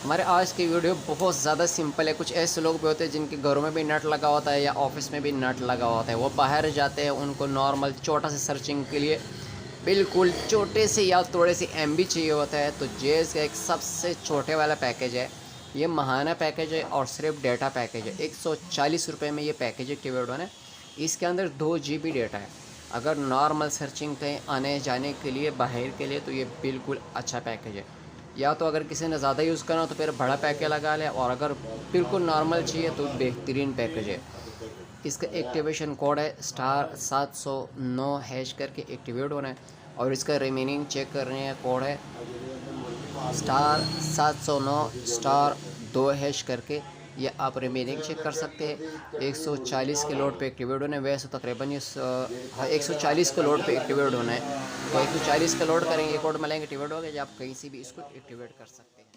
हमारे आज की वीडियो बहुत ज़्यादा सिंपल है। कुछ ऐसे लोग भी होते हैं जिनके घरों में भी नेट लगा होता है या ऑफिस में भी नेट लगा होता है, वो बाहर जाते हैं, उनको नॉर्मल छोटा सा सर्चिंग के लिए बिल्कुल छोटे से या थोड़े से एमबी चाहिए होता है। तो जेएस का एक सबसे छोटे वाला पैकेज है, ये महाना पैकेज है और सिर्फ डेटा पैकेज है। 140 रुपये में ये पैकेज एक्टिवेट होना है। इसके अंदर 2 GB डेटा है। अगर नॉर्मल सर्चिंग कहीं आने जाने के लिए बाहर के लिए तो ये बिल्कुल अच्छा पैकेज है। या तो अगर किसी ने ज़्यादा यूज़ करना हो तो फिर बड़ा पैकेज लगा ले, और अगर बिल्कुल नॉर्मल चाहिए तो बेहतरीन पैकेज है। इसका एक्टिवेशन कोड है *709# करके एक्टिवेट होना है, और इसका रिमेनिंग चेक करने का कोड है *709*2# करके। ये आप रिमेनिंग चेक कर सकते हैं। 140 के लोड पे एक्टिवेट होना है। वैसे तो तकरीबन ये 140 के लोड पे एक्टिवेट होना है। तो 140 का लोड करेंगे, कोड मिलेंगे एक्टिवेट हो गया। आप कहीं से भी इसको एक्टिवेट कर सकते हैं।